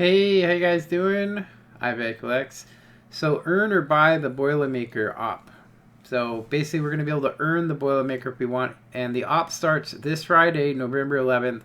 Hey, how you guys doing? I'm Lex. So earn or buy the Boilermaker op. So basically we're going to be able to earn the Boilermaker if we want. And the op starts this Friday, November 11th.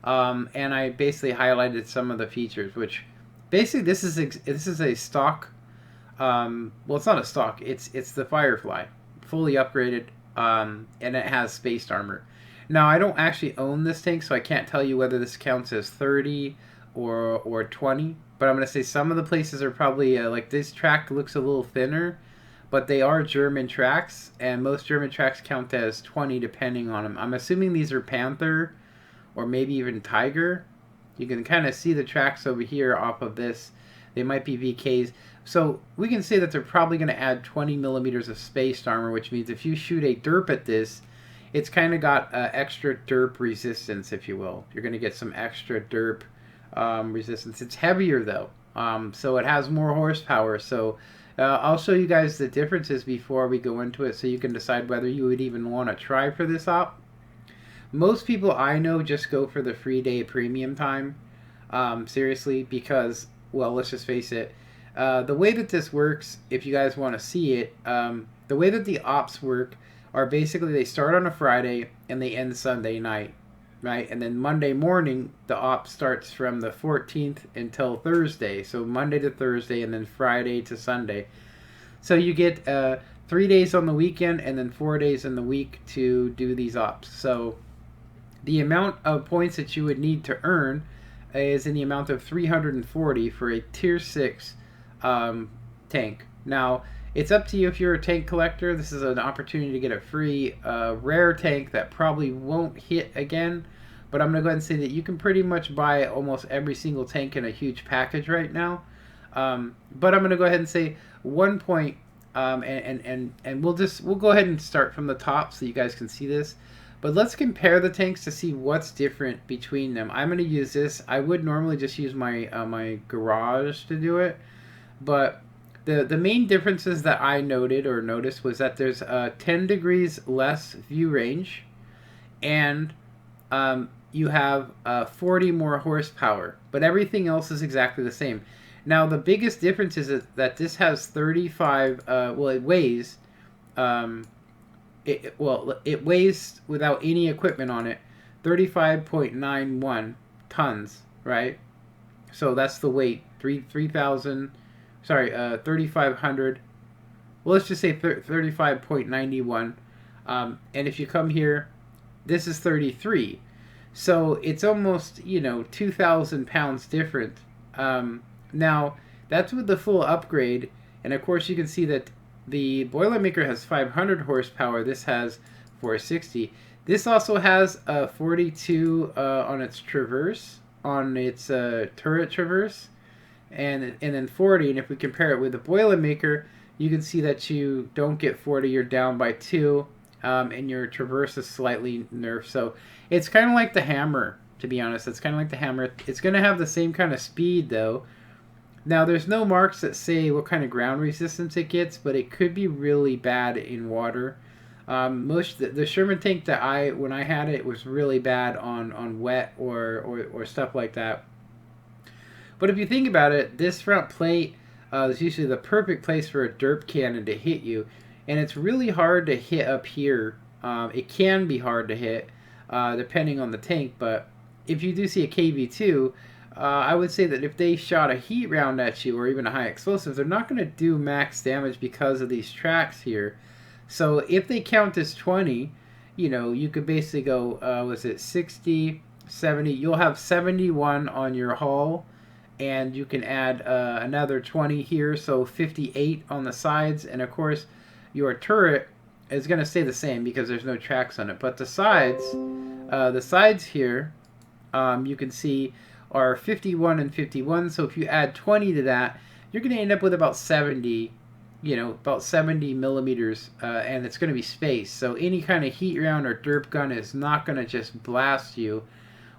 And I basically highlighted some of the features, which basically this is a stock. Well, it's not a stock. It's the Firefly, fully upgraded, and it has spaced armor. Now I don't actually own this tank, so I can't tell you whether this counts as 30 or 20. But I'm gonna say some of the places are probably like this track looks a little thinner, but they are German tracks, and most German tracks count as 20 depending on them. I'm assuming these are Panther or maybe even Tiger. You can kind of see the tracks over here off of this. They might be VKs. So we can say that they're probably going to add 20 millimeters of spaced armor, which means if you shoot a derp at this, it's kind of got extra derp resistance, if you will. You're going to get some extra derp resistance. It's heavier though, so it has more horsepower. So I'll show you guys the differences before we go into it, so you can decide whether you would even want to try for this op. Most people I know just go for the free day premium time, seriously, because, well, let's just face it. The way that this works, if you guys want to see it, the way that the ops work are basically they start on a Friday and they end Sunday night, right? And then Monday morning, the op starts from the 14th until Thursday. So Monday to Thursday and then Friday to Sunday. So you get 3 days on the weekend and then 4 days in the week to do these ops. So the amount of points that you would need to earn is in the amount of 340 for a tier 6 tank. Now, it's up to you if you're a tank collector. This is an opportunity to get a free rare tank that probably won't hit again. But I'm going to go ahead and say that you can pretty much buy almost every single tank in a huge package right now. But I'm going to go ahead and say 1 point, and we'll go ahead and start from the top so you guys can see this. But let's compare the tanks to see what's different between them. I'm going to use this. I would normally just use my my garage to do it, but the main differences that I noticed was that there's 10 degrees less view range, and you have 40 more horsepower. But everything else is exactly the same. Now the biggest difference is that this has 35. Well, it weighs. It weighs without any equipment on it 35.91 tons, right? So that's the weight. 3,500. Well, let's just say 35.91. And if you come here, this is 33. So it's almost, 2,000 pounds different. Now, that's with the full upgrade. And of course, you can see that the Boilermaker has 500 horsepower. This has 460. This also has 42 on its traverse, on its turret traverse, and then 40. And if we compare it with the Boilermaker, you can see that you don't get 40. You're down by 2, and your traverse is slightly nerfed. So it's kind of like the hammer, to be honest. It's kind of like the hammer. It's going to have the same kind of speed, though. Now, there's no marks that say what kind of ground resistance it gets, but it could be really bad in water. The Sherman tank that when I had it, was really bad on wet or stuff like that. But if you think about it, this front plate is usually the perfect place for a derp cannon to hit you, and it's really hard to hit up here. It can be hard to hit depending on the tank, but if you do see a KV2, I would say that if they shot a heat round at you or even a high explosive, they're not going to do max damage because of these tracks here. So if they count as 20, you could basically go, was it 60, 70? You'll have 71 on your hull, and you can add another 20 here, so 58 on the sides. And of course, your turret is going to stay the same because there's no tracks on it. But the sides here, you can see are 51 and 51. So if you add 20 to that, you're going to end up with about 70, about 70 millimeters, and it's going to be spaced. So any kind of heat round or derp gun is not going to just blast you,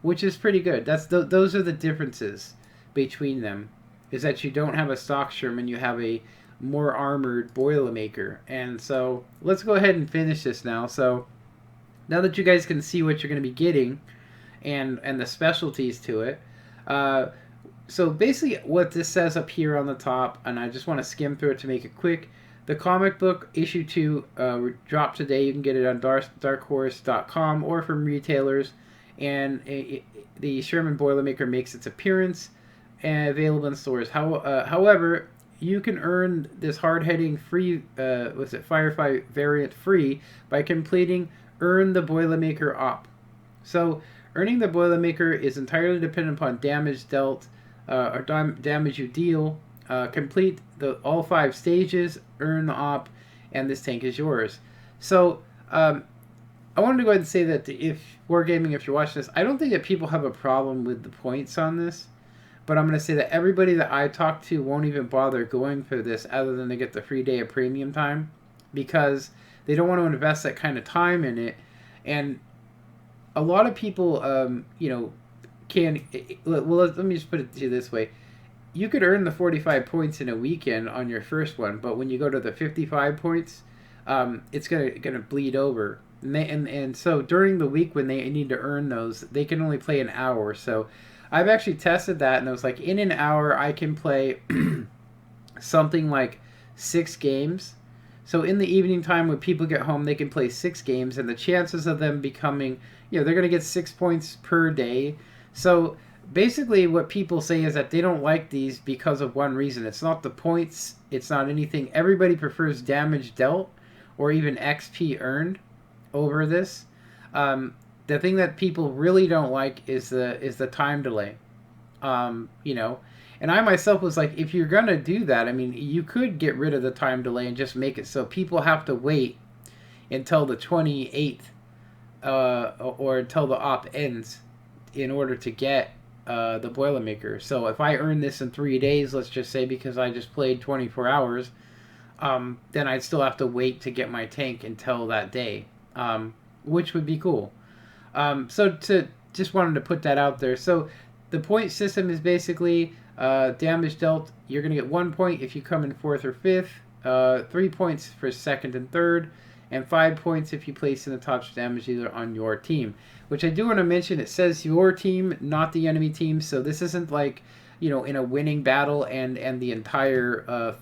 which is pretty good. Those are the differences between them, is that you don't have a stock Sherman, you have a more armored Boilermaker. And so let's go ahead and finish this now. So now that you guys can see what you're going to be getting and the specialties to it, So basically, what this says up here on the top, and I just want to skim through it to make it quick. The comic book issue 2 dropped today. You can get it on darkhorse.com or from retailers. And the Sherman Boilermaker makes its appearance and available in stores. However, you can earn this hard-hitting free, Firefight variant free by completing Earn the Boilermaker op. So, earning the Boilermaker is entirely dependent upon damage dealt or damage you deal. Complete all 5 stages, earn the op, and this tank is yours. So, I wanted to go ahead and say that if Wargaming, if you're watching this, I don't think that people have a problem with the points on this. But I'm going to say that everybody that I talk to won't even bother going for this other than to get the free day of premium time because they don't want to invest that kind of time in it. And a lot of people, can... Well, let me just put it to you this way. You could earn the 45 points in a weekend on your first one, but when you go to the 55 points, it's gonna bleed over. And so during the week when they need to earn those, they can only play an hour. So I've actually tested that, and I was like, in an hour, I can play something like 6 games. So in the evening time when people get home, they can play 6 games, and the chances of them becoming, they're going to get 6 points per day. So basically what people say is that they don't like these because of one reason. It's not the points. It's not anything. Everybody prefers damage dealt or even XP earned over this. The thing that people really don't like is the time delay. And I myself was like, if you're gonna do that, I mean, you could get rid of the time delay and just make it so people have to wait until the 28th or until the op ends in order to get the Boilermaker. So if I earn this in 3 days, let's just say, because I just played 24 hours, then I'd still have to wait to get my tank until that day, which would be cool. Just wanted to put that out there. So the point system is basically damage dealt. You're going to get 1 point if you come in 4th or 5th, 3 points for 2nd and 3rd, and 5 points if you place in the top damage dealer on your team. Which I do want to mention, it says your team, not the enemy team. So this isn't like, in a winning battle and the entire,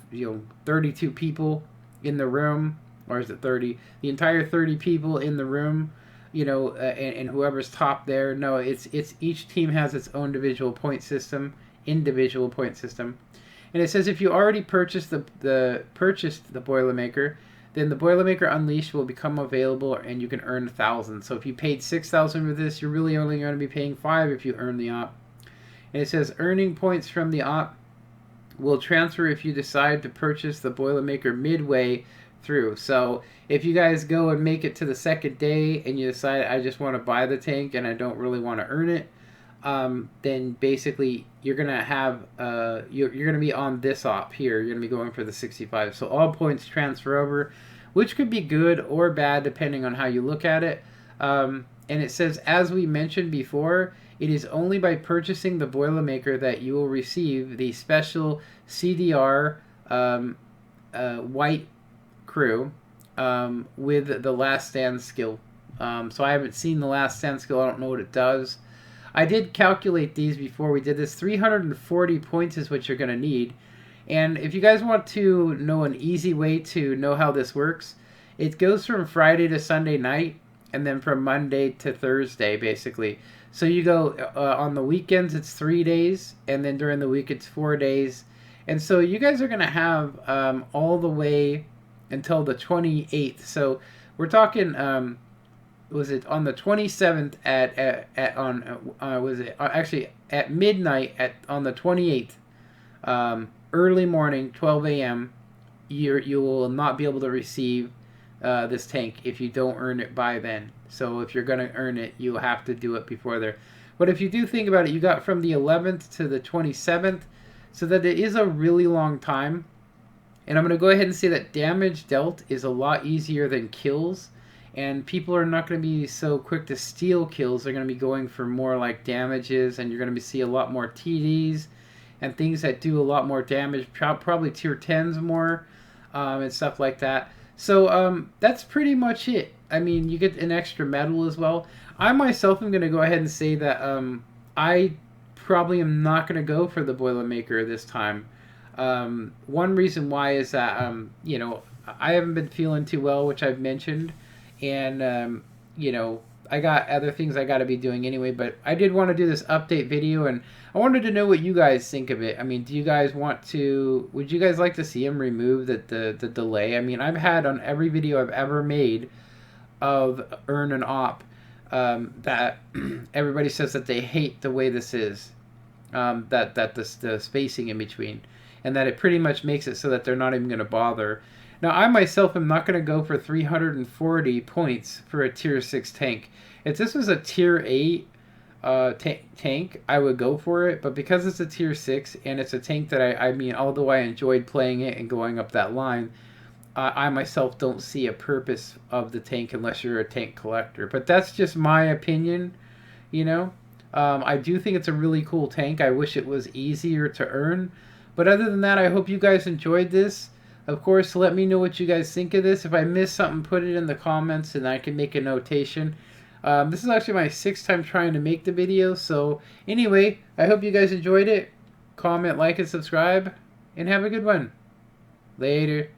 32 people in the room, or is it 30? The entire 30 people in the room, and whoever's top there. No, it's each team has its own individual point system. And it says if you already purchased the Boilermaker, then the Boilermaker Unleashed will become available and you can earn 1,000. So if you paid 6,000 for this, you're really only going to be paying 5 if you earn the op. And it says earning points from the op will transfer if you decide to purchase the Boilermaker midway through. So if you guys go and make it to the second day and you decide I just want to buy the tank and I don't really want to earn it, then basically you're gonna have you're gonna be on this op here. You're gonna be going for the 65. So all points transfer over, which could be good or bad depending on how you look at it. And it says, as we mentioned before, it is only by purchasing the Boilermaker that you will receive the special CDR white crew with the Last Stand skill. So I haven't seen the Last Stand skill. I don't know what it does. I did calculate these before we did this. 340 points is what you're going to need. And if you guys want to know an easy way to know how this works, it goes from Friday to Sunday night and then from Monday to Thursday, basically. So you go on the weekends, it's 3 days, and then during the week, it's 4 days. And so you guys are going to have all the way until the 28th. So we're talking... was it on the 27th actually at midnight on the 28th, early morning, 12 a.m. You will not be able to receive this tank if you don't earn it by then. So if you're going to earn it, you have to do it before there. But if you do think about it, you got from the 11th to the 27th, so that it is a really long time. And I'm going to go ahead and say that damage dealt is a lot easier than kills. And people are not going to be so quick to steal kills. They're going to be going for more like damages, and you're going to see a lot more TDs and things that do a lot more damage, probably tier 10s more, and stuff like that. So that's pretty much it. I mean, you get an extra medal as well. I myself am going to go ahead and say that I probably am not going to go for the Boilermaker this time. One reason why is that, you know, I haven't been feeling too well, which I've mentioned, and, you know, I got other things I got to be doing anyway, but I did want to do this update video, and I wanted to know what you guys think of it. I mean, do you guys would you guys like to see him remove the delay? I mean, I've had on every video I've ever made of earn and op, that everybody says that they hate the way this is, that the spacing in between, and that it pretty much makes it so that they're not even going to bother. Now, I myself am not going to go for 340 points for a tier 6 tank. If this was a tier 8 tank, I would go for it, but because it's a tier 6 and it's a tank that I mean, although I enjoyed playing it and going up that line, I myself don't see a purpose of the tank unless you're a tank collector. But that's just my opinion, you know. I do think it's a really cool tank. I wish it was easier to earn. But other than that, I hope you guys enjoyed this. Of course, let me know what you guys think of this. If I missed something, put it in the comments and I can make a notation. This is actually my 6th time trying to make the video. So anyway, I hope you guys enjoyed it. Comment, like, and subscribe. And have a good one. Later.